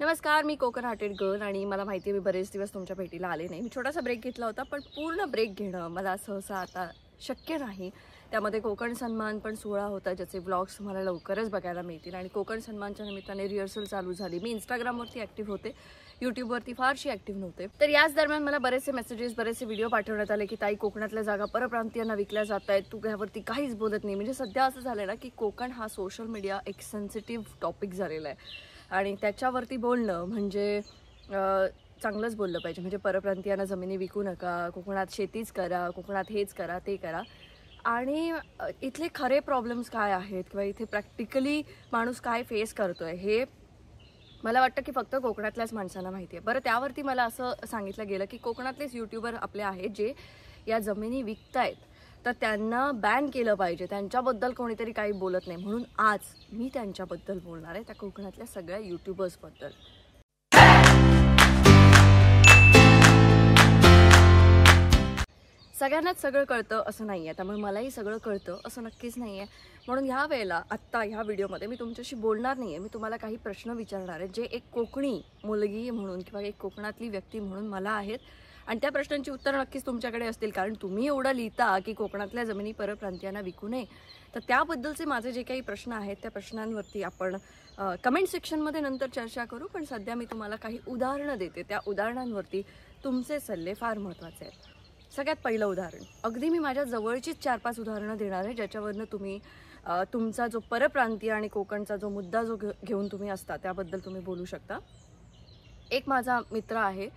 नमस्कार, मी Konkan hearted girl आणि मला माहिती आहे मी बरेच दिवस तुमच्या भेटीला आले नाही. मी छोटासा ब्रेक घेतला होता, पण पूर्ण ब्रेक घेणं मला सहसा आता शक्य नाही. त्यामध्ये कोकण सन्मान पण सोहळा होता, ज्याचे व्लॉग्स तुम्हाला लवकरच बघायला मिळतील. आणि कोकण सन्मानच्या निमित्ताने रिहर्सल चालू झाली. मी इंस्टाग्रामवरती ॲक्टिव्ह होते, यूट्यूबवरती फारशी ॲक्टिव्ह नव्हते. तर याच दरम्यान मला बरेचसे मेसेजेस, बरेचसे व्हिडिओ पाठवण्यात आले की ताई, कोकणातल्या जागा परप्रांतीयांना विकल्या जात आहेत, तू यावरती काहीच बोलत नाही. म्हणजे सध्या असं झालं ना की कोकण हा सोशल मीडिया एक सेन्सिटिव्ह टॉपिक झालेला आहे आणि त्याच्यावरती बोलणं म्हणजे चांगलंच बोललं पाहिजे. म्हणजे परप्रांतीयांना जमिनी विकू नका, कोकणात शेतीच करा, कोकणात हेच करा, ते करा. आणि इथले खरे प्रॉब्लेम्स काय आहेत किंवा इथे प्रॅक्टिकली माणूस काय फेस करतोय हे मला वाटतं की फक्त कोकणातल्याच माणसांना माहिती आहे. बरं, त्यावरती मला असं सांगितलं गेलं की कोकणातलेच यूट्यूबर आपले आहेत जे या जमिनी विकतायत, तर त्यांना बॅन केलं पाहिजे, त्यांच्याबद्दल कोणीतरी काही बोलत नाही. म्हणून आज मी त्यांच्याबद्दल बोलणार आहे, त्या कोकणातल्या सगळ्या यूट्यूबर्सबद्दल. सगळ्यांनाच सगळं कळतं असं नाही आहे, त्यामुळे मलाही सगळं कळतं असं नक्कीच नाही आहे. म्हणून ह्या वेळेला आत्ता ह्या व्हिडिओमध्ये मी तुमच्याशी बोलणार नाही आहे. मी तुम्हाला काही प्रश्न विचारणार आहे जे एक कोकणी मुलगी म्हणून किंवा एक कोकणातली व्यक्ती म्हणून मला आहेत. आणि त्या प्रश्नांची उत्तरं नक्कीच तुमच्याकडे असतील, कारण तुम्ही एवढं लिहिता की कोकणातल्या जमिनी परप्रांतीयांना विकू नये. तर त्याबद्दलचे माझे जे काही प्रश्न आहेत त्या प्रश्नांवरती आपण कमेंट सेक्शनमध्ये नंतर चर्चा करू. पण सध्या मी तुम्हाला काही उदाहरणं देते, त्या उदाहरणांवरती तुमचे सल्ले फार महत्त्वाचे आहेत. सगळ्यात पहिलं उदाहरण, अगदी मी माझ्या जवळचीच 4-5 उदाहरणं देणार आहे ज्याच्यावरनं तुम्ही तुमचा जो परप्रांतीय आणि कोकणचा जो मुद्दा जो घेऊन तुम्ही असता त्याबद्दल तुम्ही बोलू शकता. एक माझा मित्र आहे,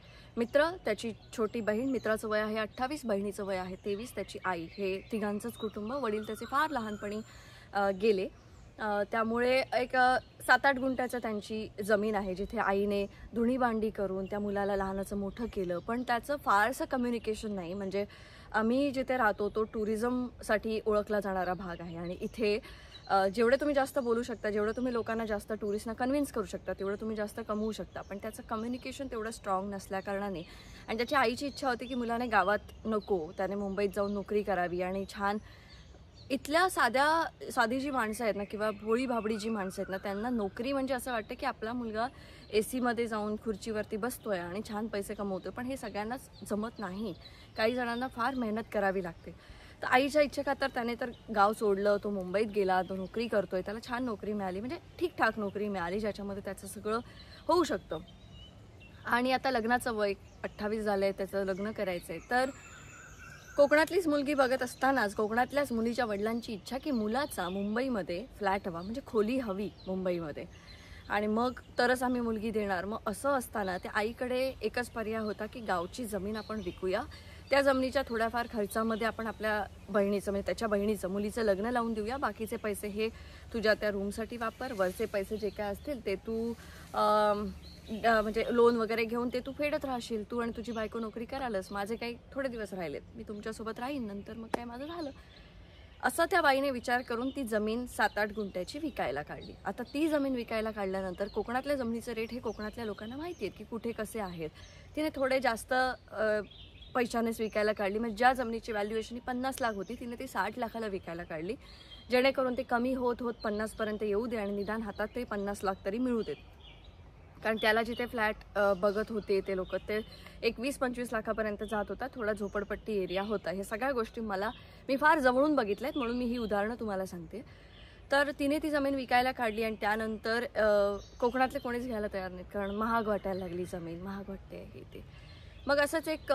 त्याची छोटी बहीण, मित्राचं वय आहे 28, बहिणीचं वय आहे 23, त्याची आई, हे तिघांचंच कुटुंब. वडील त्याचे फार लहानपणी गेले, त्यामुळे एक 7-8 गुंठ्याचं त्यांची जमीन आहे जिथे आईने धुणी भांडी करून त्या मुलाला लहानाचं मोठं केलं. पण त्याचं फारसं कम्युनिकेशन नाही. म्हणजे आम्ही जिथे राहतो तो टुरिझमसाठी ओळखला जाणारा भाग आहे आणि इथे जेवढे तुम्ही जास्त बोलू शकता, जेवढं तुम्ही लोकांना जास्त टुरिस्टना कन्व्हिन्स करू शकता, तेवढं तुम्ही जास्त कमवू शकता. पण त्याचं कम्युनिकेशन तेवढं स्ट्रॉंग नसल्याकारणाने आणि त्याची आईची इच्छा होती की मुलाने गावात नको, त्याने मुंबईत जाऊन नोकरी करावी आणि छान इथल्या साधी जी माणसं आहेत ना किंवा भोळी भाबडी जी माणसं आहेत ना, त्यांना नोकरी म्हणजे असं वाटतं की आपला मुलगा AC मध्ये जाऊन खुर्चीवरती बसतोय आणि छान पैसे कमवतोय. पण हे सगळ्यांनाच जमत नाही. काही जणांना फार मेहनत करावी लागते. तर आईच्या इच्छेखातर त्याने तर गाव सोडलं, तो मुंबईत गेला, तो नोकरी करतोय, त्याला छान नोकरी मिळाली, म्हणजे ठीकठाक नोकरी मिळाली ज्याच्यामध्ये त्याचं सगळं होऊ शकतं. आणि आता लग्नाचं वय 28 झालं आहे, त्याचं लग्न करायचं आहे. तर कोकणातलीच मुलगी बघत असतानाच कोकणातल्याच मुलीच्या वडिलांची इच्छा की मुलाचा मुंबईमध्ये फ्लॅट हवा, म्हणजे खोली हवी मुंबईमध्ये, आणि मग तरच आम्ही मुलगी देणार. मग असं असताना त्या आईकडे एकच पर्याय होता की गावची जमीन आपण विकूया, त्या जमिनीच्या थोड्याफार खर्चामध्ये आपण आपल्या बहिणीचं, म्हणजे त्याच्या बहिणीचं, मुलीचं लग्न लावून देऊया. बाकीचे पैसे हे तुझ्या त्या रूमसाठी वापर, वरचे पैसे जे काय असतील ते तू म्हणजे लोन वगैरे घेऊन ते तू फेडत राहशील. तू आणि तुझी बायको नोकरी करालच, माझे काही थोडे दिवस राहिलेत, मी तुमच्यासोबत राहीन, नंतर मग काय माझं झालं. असं त्या बाईने विचार करून ती जमीन 7-8 गुंठ्याची विकायला काढली. आता ती जमीन विकायला काढल्यानंतर कोकणातल्या जमिनीचे रेट हे कोकणातल्या लोकांना माहिती आहेत की कुठे कसे आहेत. तिने थोडे जास्त पैशानेच विकायला काढली. म्हणजे ज्या जमिनीची व्हॅल्युएशन 50 लाख होती तिने ती 60 लाखाला विकायला काढली, जेणेकरून ते कमी होत होत 50पर्यंत येऊ दे आणि निदान हातात ते 50 लाख तरी मिळू देत. कारण त्याला जिथे फ्लॅट बघत होते ते लोक, ते 20-25 लाखापर्यंत जात होता. थोडा झोपडपट्टी एरिया होता. हे सगळ्या गोष्टी मी फार जवळून बघितल्यात, म्हणून मी ही उदाहरणं तुम्हाला सांगते. तर तिने ती जमीन विकायला काढली आणि त्यानंतर कोकणातले कोणीच घ्यायला तयार नाहीत, कारण महाग वाटायला लागली जमीन, महाग वाटते हे ते. मग असंच एक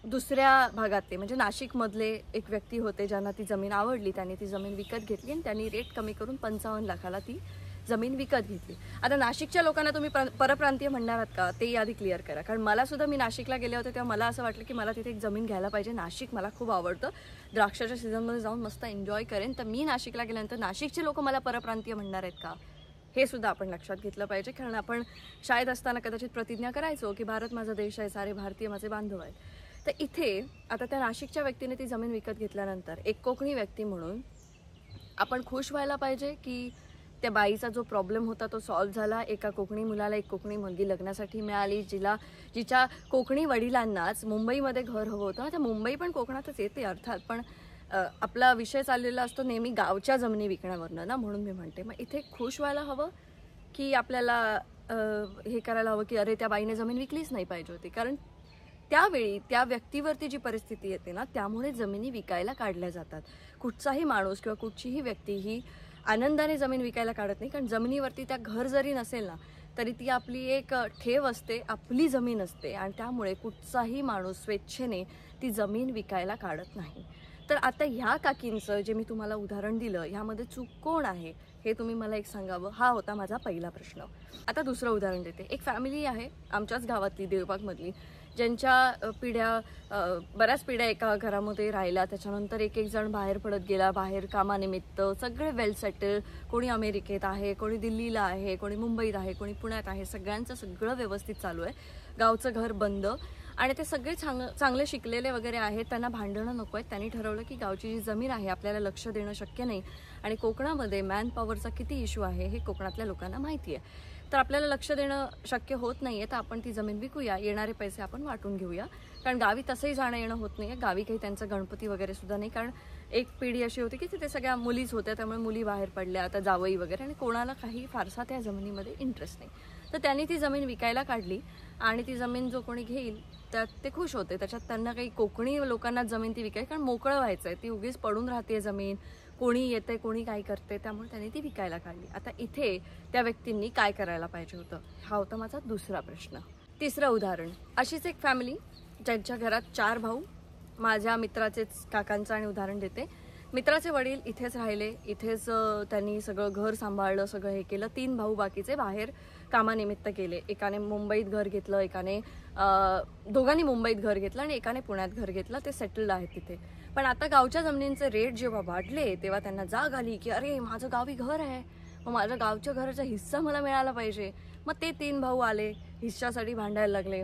दुसऱ्या भागातले म्हणजे नाशिकमधले एक व्यक्ती होते ज्यांना ती जमीन आवडली. त्यांनी ती जमीन विकत घेतली आणि त्यांनी रेट कमी करून 55 लाखाला ती जमीन विकत घेतली. आता नाशिकच्या लोकांना तुम्ही परप्रांतीय म्हणणार आहात का, ते आधी क्लिअर करा. कारण मला सुद्धा, मी नाशिकला गेले होते तेव्हा मला असं वाटलं की मला तिथे एक जमीन घ्यायला पाहिजे. नाशिक मला खूप आवडतं, द्राक्षाच्या सीझनमध्ये जाऊन मस्त एन्जॉय करेन. तर मी नाशिकला गेल्यानंतर नाशिकचे लोक मला परप्रांतीय म्हणणार आहेत का, हे सुद्धा आपण लक्षात घेतलं पाहिजे. कारण आपण शाळेत असताना कदाचित प्रतिज्ञा करायचो की भारत माझा देश आहे, सारे भारतीय माझे बांधव आहेत. तर इथे आता त्या नाशिकच्या व्यक्तीने ती जमीन विकत घेतल्यानंतर एक कोकणी व्यक्ती म्हणून आपण खुश व्हायला पाहिजे की त्या बाईचा जो प्रॉब्लेम होता तो सॉल्व्ह झाला. एका कोकणी मुलाला एक कोकणी मुलगी लग्नासाठी मिळाली, जिच्या कोकणी वडिलांनाच मुंबईमध्ये घर हवं होतं. आता मुंबई पण कोकणातच येते अर्थात, पण आपला विषय चाललेला असतो नेहमी गावच्या जमिनी विकण्यावरनं ना, म्हणून मी म्हणते मग इथे खुश व्हायला हवं की आपल्याला हे करायला हवं की अरे त्या बाईने जमीन विकलीच नाही पाहिजे होती, कारण त्यावेळी त्या व्यक्तीवरती जी परिस्थिती येते ना, त्यामुळे जमिनी विकायला काढल्या जातात. कुठचाही माणूस किंवा कुठचीही व्यक्ती ही आनंदाने जमीन विकायला काढत नाही, कारण जमिनीवरती त्या घर जरी नसेल ना तरी ती आपली एक ठेव असते, आपली जमीन असते, आणि त्यामुळे कुठचाही माणूस स्वेच्छेने ती जमीन विकायला काढत नाही. तर आता ह्या काकींचं जे मी तुम्हाला उदाहरण दिलं, ह्यामध्ये चूक कोण आहे हे तुम्ही मला एक सांगावं. हा होता माझा पहिला प्रश्न. आता दुसरं उदाहरण देते. एक फॅमिली आहे आमच्याच गावातली, देवबागमधली, ज्यांच्या बऱ्याच पिढ्या एका घरामध्ये राहिल्या. त्याच्यानंतर एक एक जण बाहेर पडत गेला, बाहेर कामानिमित्त. सगळे वेल सेटल, कोणी अमेरिकेत आहे, कोणी दिल्लीला आहे, कोणी मुंबईत आहे, कोणी पुण्यात आहे. सगळ्यांचं सगळं व्यवस्थित चालू आहे. गावचं घर बंद, आणि ते सगळे चांगले शिकलेले वगैरे आहेत. त्यांना भांडणं नको आहेत. त्यांनी ठरवलं की गावची जी जमीन आहे आपल्याला लक्ष देणं शक्य नाही, आणि कोकणामध्ये मॅनपॉवरचा किती इश्यू आहे हे कोकणातल्या लोकांना माहिती आहे. तर आपल्याला लक्ष देणं शक्य होत नाही आहे, तर आपण ती जमीन विकूया, येणारे पैसे आपण वाटून घेऊया. कारण गावी तसंही जाणं येणं होत नाही आहे. गावी काही त्यांचं गणपती वगैरे सुद्धा नाही, कारण एक पिढी अशी होती की तिथे सगळ्या मुलीच होत्या, त्यामुळे मुली बाहेर पडल्या, आता जावई वगैरे, आणि कोणाला काही फारसा त्या जमिनीमध्ये इंटरेस्ट नाही. तर त्यांनी ती जमीन विकायला काढली, आणि ती जमीन जो कोणी घेईल त्यात ते खुश होते. त्याच्यात त्यांना काही कोकणी लोकांना जमीन ती विकायची, कारण मोकळं व्हायचं आहे, ती उगीच पडून राहते जमीन, कोणी येते कोणी काय करते, त्यामुळे त्यांनी ती विकायला काढली. आता इथे त्या व्यक्तींनी काय करायला पाहिजे होतं, हा होता माझा दुसरा प्रश्न. तिसरं उदाहरण, अशीच एक फॅमिली ज्यांच्या घरात 4 भाऊ, माझ्या मित्राचेच काकांचं आणि उदाहरण देते. मित्राचे वडील इथेच राहिले, इथेच त्यांनी सगळं घर सांभाळलं, सगळं हे केलं. 3 भाऊ बाकीचे बाहेर कामानिमित्त गेले. एकाने मुंबईत घर घेतलं, एकाने दोघांनी मुंबईत घर घेतलं, आणि एकाने पुण्यात घर घेतलं. ते सेटल्ड आहेत तिथे. पण आता गावच्या जमिनींचे रेट जेव्हा वाढले तेव्हा त्यांना जाग आली की अरे माझं गावी घर आहे, मग माझ्या गावच्या घराचा हिस्सा मला मिळाला पाहिजे. मग ते 3 भाऊ आले, हिस्सासाठी भांडायला लागले.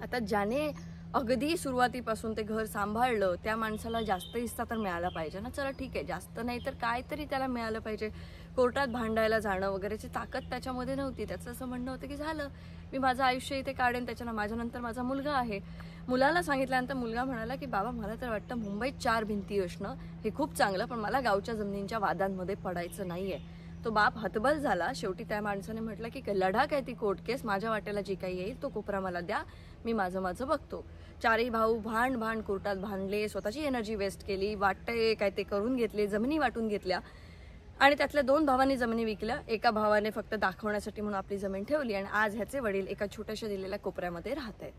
आता ज्याने अगदी सुरुवातीपासून ते घर सांभाळलं त्या माणसाला जास्त हिस्सा तर मिळाला पाहिजे ना. चला ठीक आहे, जास्त नाही तर काय तरी त्याला मिळालं पाहिजे. कोर्टात भांडायला जाणं वगैरेची ताकद त्याच्यामध्ये नव्हती. त्याचं असं म्हणणं होतं की झालं, मी माझं आयुष्य इथे काढेन, माझ्यानंतर माझा मुलगा आहे. मुलाला सांगितल्यानंतर मुलगा म्हणाला की बाबा मला तर वाटतं मुंबईत 4 भिंती असणं हे खूप चांगलं, पण मला गावच्या जमिनींच्या वादांमध्ये पडायचं नाहीये. तो बाप हतबल झाला. शेवटी त्या माणसाने म्हटलं की लढा काय ती कोर्ट केस, माझ्या वाट्याला जी काही येईल तो कोपरा मला द्या, मी माझं बघतो. 4ही भाऊ भांड कोर्टात भांडले, स्वतःची एनर्जी वेस्ट केली, वाटते काय ते करून घेतले, जमिनी वाटून घेतल्या, आणि त्यातल्या 2 भावांनी जमिनी विकल्या. एका भावाने फक्त दाखवण्यासाठी म्हणून आपली जमीन ठेवली, आणि आज ह्याचे वडील एका छोट्याशा दिलेल्या कोपऱ्यामध्ये राहत आहेत.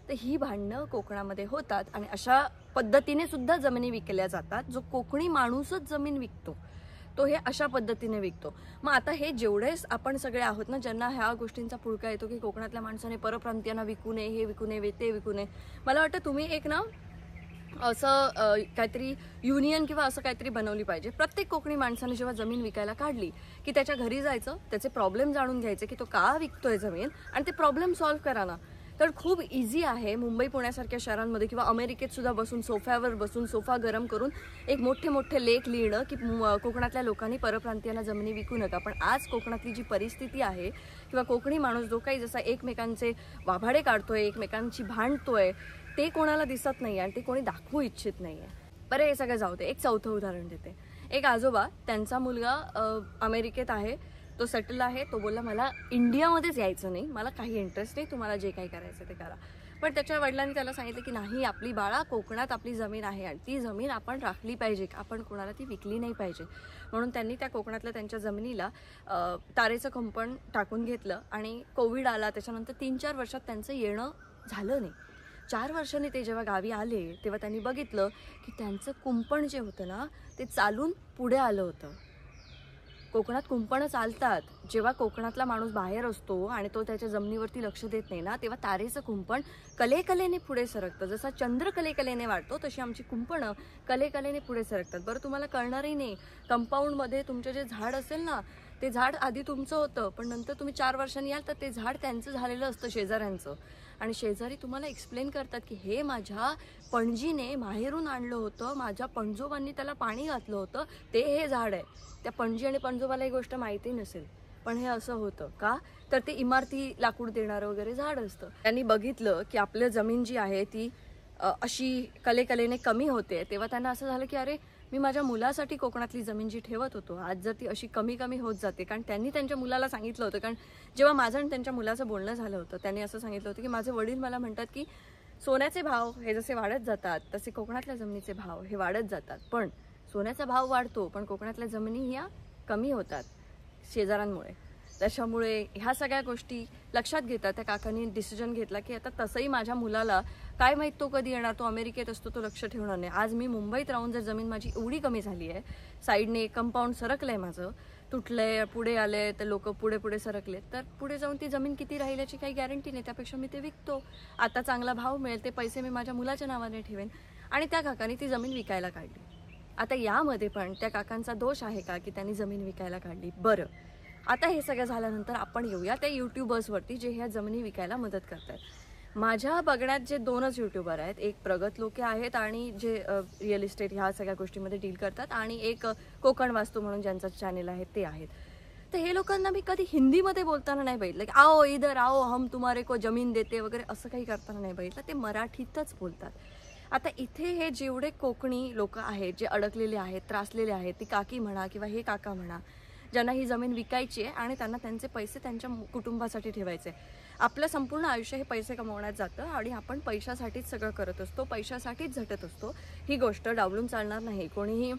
तर ही भांडणं कोकणामध्ये होतात, आणि अशा पद्धतीने सुद्धा जमिनी विकल्या जातात. जो कोकणी माणूसच जमीन विकतो तो हे अशा पद्धतीने विकतो. मग आता हे जेवढेच आपण सगळे आहोत ना ज्यांना ह्या गोष्टींचा पुळका येतो की कोकणातल्या माणसाने परप्रांतीयांना विकू नये, हे विकू नये, ते विकू नये, मला वाटतं तुम्ही एक ना असं काहीतरी युनियन किंवा असं काहीतरी बनवली पाहिजे. प्रत्येक कोकणी माणसाने जेव्हा जमीन विकायला काढली की त्याच्या घरी जायचं, त्याचे प्रॉब्लेम जाणून घ्यायचे की तो का विकतोय जमीन, आणि ते प्रॉब्लेम सॉल्व्ह करा ना. तर खूप इझी आहे मुंबई पुण्यासारख्या शहरांमध्ये किंवा अमेरिकेत सुद्धा बसून सोफ्यावर बसून सोफा गरम करून एक मोठे लेख लिहिणं की कोकणातल्या लोकांनी परप्रांतीयांना जमिनी विकू नका. पण आज कोकणातली जी परिस्थिती आहे किंवा कोकणी माणूस जो काही जसा एकमेकांचे वाभाडे काढतोय, एकमेकांची भांडतोय, ते कोणाला दिसत नाही आणि ते कोणी दाखवू इच्छित नाहीये. बरं, हे सगळं जाऊ दे. एक चौथं उदाहरण देते. एक आजोबा, त्यांचा मुलगा अमेरिकेत आहे, तो सेटल आहे. तो बोलला मला इंडियामध्येच यायचं नाही, मला काही इंटरेस्ट नाही, तुम्हाला जे काही करायचं ते करा. पण त्याच्या वडिलांनी त्याला सांगितलं की नाही, आपली बाळा, कोकणात आपली जमीन आहे आणि ती जमीन आपण राखली पाहिजे, आपण कोणाला ती विकली नाही पाहिजे. म्हणून त्यांनी त्या कोकणातल्या त्यांच्या जमिनीला तारेचं कुंपण टाकून घेतलं. आणि कोविड आला, त्याच्यानंतर 3-4 वर्षात त्यांचं येणं झालं नाही. 4 वर्षांनी ते जेव्हा गावी आले तेव्हा त्यांनी बघितलं की त्यांचं कुंपण जे होतं ना ते चालून पुढे आलं होतं. कोकणात कुंपणं चालतात. जेव्हा कोकणातला माणूस बाहेर असतो आणि तो त्याच्या जमिनीवरती लक्ष देत नाही ना, तेव्हा तारेचं कुंपण कलेकलेने पुढे सरकतं. जसा चंद्र कलेकलेने वाढतो तशी आमची कुंपणं कलेकलेने पुढे सरकतात. बरं, तुम्हाला कळणारही नाही, कंपाऊंडमध्ये तुमचं जे झाड असेल ना, ते झाड आधी तुमचं होतं, पण नंतर तुम्ही 4 वर्षांनी याल तर ते झाड त्यांचं झालेलं असतं, शेजाऱ्यांचं. आणि शेजारी तुम्हाला एक्सप्लेन करतात की हे माझ्या पणजीने माहेरून आणलं होतं, माझ्या पणजोबांनी त्याला पाणी घातलं होतं, ते हे झाड आहे. त्या पणजी आणि पणजोबाला ही गोष्ट माहिती नसेल, पण हे असं होतं का, तर ते इमारती लाकूड देणारं वगैरे झाड असतं. त्यांनी बघितलं की आपल्या जमीन जी आहे ती अशी कलेकलेने कमी होते. तेव्हा त्यांना असं झालं की अरे, मी माझ्या मुलासाठी कोकणातली जमीन जी ठेवत होतो, आज जर ती अशी कमी कमी होत जाते, कारण त्यांनी त्यांच्या मुलाला सांगितलं होतं, कारण जेव्हा माझं आणि त्यांच्या मुलाचं बोलणं झालं होतं त्यांनी असं सांगितलं होतं की माझे वडील मला म्हणतात की सोन्याचे भाव हे जसे वाढत जातात तसे कोकणातल्या जमिनीचे भाव हे वाढत जातात, पण सोन्याचा भाव वाढतो पण कोकणातल्या जमिनी ह्या कमी होतात शेजाऱ्यांमुळे. त्याच्यामुळे ह्या सगळ्या गोष्टी लक्षात घेता त्या काकांनी डिसिजन घेतला की आता तसंही माझ्या मुलाला काय माहीत तो कधी येणार, तो अमेरिकेत असतो, तो लक्ष ठेवणार नाही. आज मी मुंबईत राहून जर जमीन माझी एवढी कमी झाली आहे, साईडने कंपाऊंड सरकलंय माझं, तुटलंय, पुढे आले तर लोक पुढे पुढे सरकले, तर पुढे जाऊन ती जमीन किती राहील याची काही गॅरंटी नाही. त्यापेक्षा मी ते विकतो, आता चांगला भाव मिळेल, ते पैसे मी माझ्या मुलाच्या नावाने ठेवेन. आणि त्या काकांनी ती जमीन विकायला काढली. आता यामध्ये पण त्या काकांचा दोष आहे का की त्यांनी जमीन विकायला काढली? बरं, आता हे सगळं झाल्यानंतर आपण येऊया त्या यूट्यूबर्सवरती जे ह्या जमिनी विकायला मदत करतात. माझ्या बघण्यात जे 2च यूट्यूबर आहेत, एक प्रगत लोके आहेत आणि जे रिअल इस्टेट ह्या सगळ्या गोष्टीमध्ये डील करतात, आणि एक कोकण वास्तू म्हणून ज्यांचं चॅनेल आहे ते आहेत. तर हे लोकांना मी कधी हिंदीमध्ये बोलताना नाही बघितलं की आओ इधर आओ हम तुम्हारे को जमीन देते वगैरे असं काही करताना नाही बघितलं. ते मराठीतच बोलतात. आता इथे हे जेवढे कोकणी लोक आहेत जे अडकलेले आहेत, त्रासलेले आहेत, ती काकी म्हणा किंवा हे काका म्हणा, ज्यांना ही जमीन विकायची आहे आणि त्यांना त्यांचे पैसे त्यांच्या कुटुंबासाठी ठेवायचे. आपलं संपूर्ण आयुष्य हे पैसे कमवण्यात जातं आणि आपण पैशासाठीच सगळं करत असतो, पैशासाठीच झटत असतो. ही गोष्ट डावलून चालणार नाही. कोणीही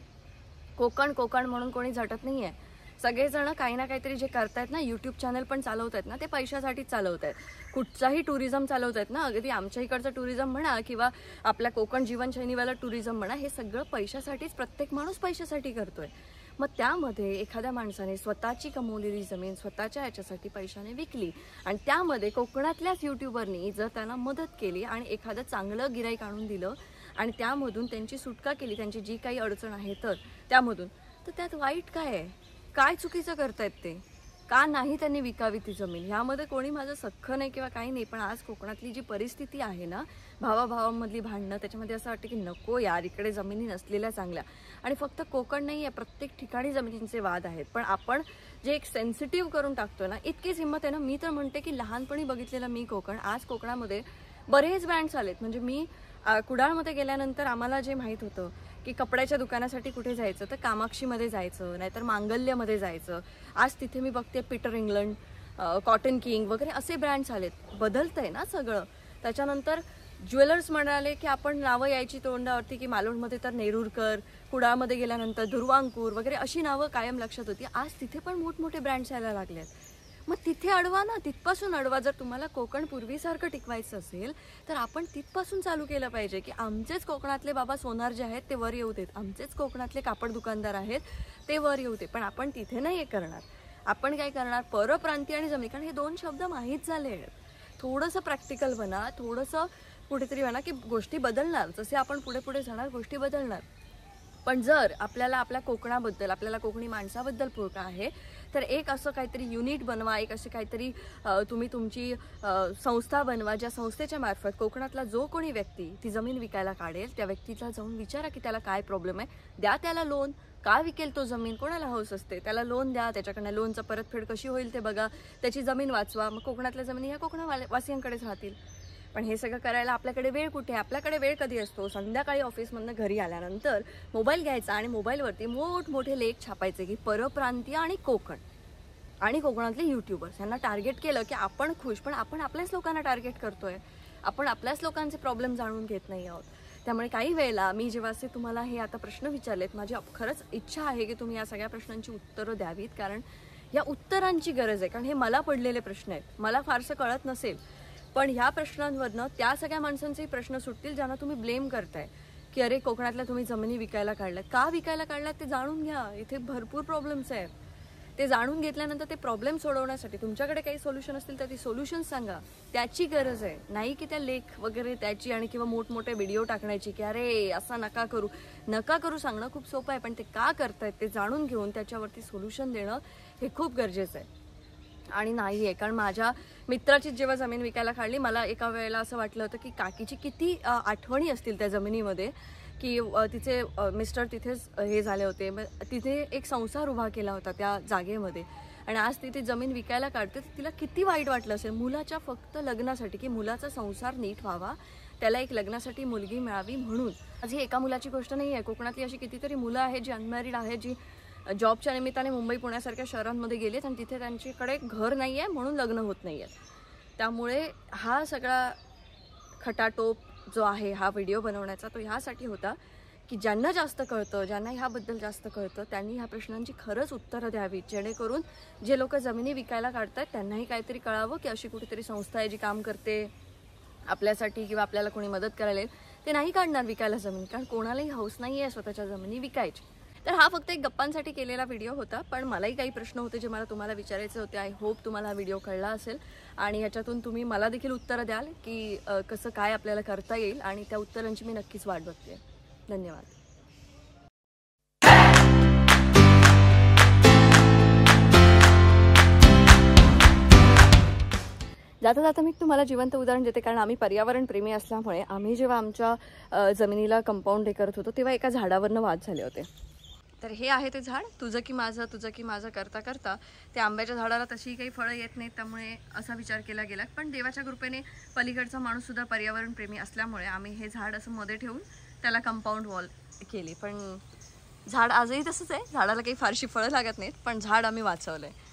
कोकण कोकण म्हणून कोणी झटत नाही आहे. सगळेजण काही ना काहीतरी जे करतायत ना, यूट्यूब चॅनल पण चालवत आहेत ना, ते पैशासाठीच चालवत आहेत. कुठचाही टुरिझम चालवत आहेत ना, अगदी आमच्या इकडचं टुरिझम म्हणा किंवा आपल्या कोकण जीवनशैलीवाला टुरिझम म्हणा, हे सगळं पैशासाठीच, प्रत्येक माणूस पैशासाठी करतोय. मग त्यामध्ये एखाद्या माणसाने स्वतःची कमवलेली जमीन स्वतःच्या याच्यासाठी पैशाने विकली आणि त्यामध्ये कोकणातल्याच यूट्यूबरनी जर त्यांना मदत केली आणि एखादं चांगलं गिराईक आणून दिलं आणि त्यामधून त्यांची सुटका केली, त्यांची जी काही अडचण आहे तर त्यामधून, तर त्यात वाईट काय आहे? काय चुकीचं करतायत ते? का नाही त्यांनी विकावी ती जमीन? ह्यामध्ये कोणी माझं सख्खं नाही किंवा काही नाही, पण आज कोकणातली जी परिस्थिती आहे ना, भावाभावांमधली भांडणं, त्याच्यामध्ये असं वाटतं की नको यार, इकडे जमिनी नसलेल्या चांगल्या. आणि फक्त कोकण नाही आहे, प्रत्येक ठिकाणी जमिनींचे वाद आहेत, पण आपण जे एक सेन्सिटिव्ह करून टाकतोय ना, इतकीच हिंमत आहे ना. मी तर म्हणते की लहानपणी बघितलेलं मी कोकण, आज कोकणामध्ये बरेच ब्रँड्स आलेत. म्हणजे मी कुडाळमध्ये गेल्यानंतर आम्हाला जे माहीत होतं की कपड्याच्या दुकानासाठी कुठे जायचं तर कामाक्षीमध्ये जायचं, नाहीतर मांगल्यमध्ये जायचं, आज तिथे मी बघते पीटर इंग्लंड, कॉटन किंग वगैरे असे ब्रँड्स आलेत. बदलतंय ना सगळं. त्याच्यानंतर ज्वेलर्स म्हणाले की आपण नावं यायची तोंडावरती की मालवणमध्ये तर नेरुरकर, कुडाळमध्ये गेल्यानंतर दुर्वांकूर वगैरे अशी नावं कायम लक्षात होती. आज तिथे पण मोठमोठे ब्रँड्स यायला लागलेत. मग तिथे अडवा ना, तिथपासून अडवा. जर तुम्हाला कोकण पूर्वीसारखं टिकवायचं असेल तर आपण तिथपासून चालू केलं पाहिजे की आमचेच कोकणातले बाबा सोनार जे आहेत ते वर येऊ देत, आमचेच कोकणातले कापड दुकानदार आहेत ते वर येऊ दे. पण आपण तिथे नाही हे करणार. आपण काय करणार? परप्रांतीय आणि जमीन, कारण हे 2 शब्द माहीत झाले आहेत. थोडंसं प्रॅक्टिकल बना, थोडंसं कुठेतरी म्हणा की गोष्टी बदलणार. जसे आपण पुढे पुढे जाणार गोष्टी बदलणार. पण जर आपल्याला आपल्या कोकणाबद्दल, आपल्याला कोकणी माणसाबद्दल पुळका आहे तर एक असं काहीतरी युनिट बनवा, एक असे काहीतरी तुम्ही तुमची संस्था बनवा, ज्या संस्थेच्या मार्फत कोकणातला जो कोणी व्यक्ती ती जमीन विकायला काढेल त्या व्यक्तीला जाऊन विचारा की त्याला काय प्रॉब्लेम आहे, द्या त्याला लोन. का विकेल तो जमीन? कोणाला हौस असते? त्याला लोन द्या, त्याच्याकडनं लोनचं परतफेड कशी होईल ते बघा, त्याची जमीन वाचवा. मग कोकणातल्या जमिनी ह्या कोकणवासियांकडेच राहतील. पण हे सगळं करायला आपल्याकडे वेळ कुठे? आपल्याकडे वेळ कधी असतो? संध्याकाळी ऑफिसमधनं घरी आल्यानंतर मोबाईल घ्यायचा आणि मोबाईलवरती मोठमोठे लेख छापायचे की परप्रांतीय आणि कोकण आणि कोकणातले यूट्यूबर्स यांना टार्गेट केलं की आपण खुश. पण आपण आपल्याच लोकांना टार्गेट करतोय, आपण आपल्याच लोकांचे प्रॉब्लेम जाणून घेत नाही आहोत. त्यामुळे काही वेळेला मी जेव्हा असे तुम्हाला हे आता प्रश्न विचारलेत, माझी खरंच इच्छा आहे की तुम्ही या सगळ्या प्रश्नांची उत्तरं द्यावीत, कारण या उत्तरांची गरज आहे. कारण हे मला पडलेले प्रश्न आहेत, मला फारसं कळत नसेल, पण ह्या प्रश्नांवरनं त्या सगळ्या माणसांचेही प्रश्न सुटतील ज्यांना तुम्ही ब्लेम करताय की अरे कोकणातल्या तुम्ही जमिनी विकायला काढल्यात. का विकायला काढल्यात ते जाणून घ्या. इथे भरपूर प्रॉब्लेम्स आहेत. ते जाणून घेतल्यानंतर ते प्रॉब्लेम सोडवण्यासाठी तुमच्याकडे काही सोल्युशन असतील तर ती सोल्युशन सांगा. त्याची गरज आहे, नाही की त्या लेख वगैरे त्याची आणि किंवा मोठमोठे व्हिडिओ टाकण्याची की अरे असं नका करू सांगणं खूप सोपं आहे. पण ते का करतायत ते जाणून घेऊन त्याच्यावरती सोल्युशन देणं हे खूप गरजेचं आहे. आणि नाही आहे, कारण माझ्या मित्राची जेव्हा जमीन विकायला काढली, मला एका वेळेला असं वाटलं होतं की काकीची किती आठवणी असतील त्या जमिनीमध्ये, की तिचे मिस्टर तिथेच हे झाले होते, तिथे एक संसार उभा केला होता त्या जागेमध्ये, आणि आज तिथे जमीन विकायला काढते तर तिला किती वाईट वाटलं असेल मुलाच्या फक्त लग्नासाठी, की मुलाचा संसार नीट व्हावा त्याला एक लग्नासाठी मुलगी मिळावी म्हणून. आज ही एका मुलाची गोष्ट नाही आहे. कोकणातली अशी कितीतरी मुलं आहेत जी अनमॅरिड आहेत, जी जॉबच्या निमित्ताने मुंबई पुण्यासारख्या शहरांमध्ये गेलेत आणि तिथे त्यांच्याकडे घर नाही आहे म्हणून लग्न होत नाही आहेत. त्यामुळे हा सगळा खटाटोप जो आहे हा व्हिडिओ बनवण्याचा तो ह्यासाठी होता की ज्यांना जास्त कळतं, ज्यांना ह्याबद्दल जास्त कळतं त्यांनी ह्या प्रश्नांची खरंच उत्तरं द्यावीत, जेणेकरून जे लोक जमिनी विकायला काढतात त्यांनाही काहीतरी कळावं की अशी कुठेतरी संस्था आहे जी काम करते आपल्यासाठी किंवा आपल्याला कोणी मदत करायला येईल. ते नाही काढणार विकायला जमीन, कारण कोणालाही हौस नाही आहे स्वतःच्या जमिनी विकायची. तर हा फक्त एक गप्पांसाठी केलेला व्हिडिओ होता, पण मलाही काही प्रश्न होते जे मला तुम्हाला विचारायचे होते. आय होप तुम्हाला हा व्हिडिओ कळला असेल आणि ह्याच्यातून तुम्ही मला देखील उत्तरं द्याल की कसं काय आपल्याला करता येईल, आणि त्या उत्तरांची मी नक्कीच वाट बघते. धन्यवाद. जाता जाता मी तुम्हाला जिवंत उदाहरण देते, कारण आम्ही पर्यावरण प्रेमी असल्यामुळे आम्ही जेव्हा आमच्या जमिनीला कंपाऊंड हे करत होतो तेव्हा एका झाडावरनं वाद झाले होते. तर हे आहे ते झाड, तुझं की माझं करता करता ते आंब्याच्या झाडाला तशी काही फळं येत नाहीत, त्यामुळे असा विचार केला गेला. पण देवाच्या कृपेने पलीकडचा माणूससुद्धा पर्यावरण प्रेमी असल्यामुळे आम्ही हे झाड असं मध्ये ठेवून त्याला कंपाऊंड वॉल केली. पण झाड आजही तसंच आहे, झाडाला काही फारशी फळं लागत नाहीत, पण झाड आम्ही वाचवलं आहे.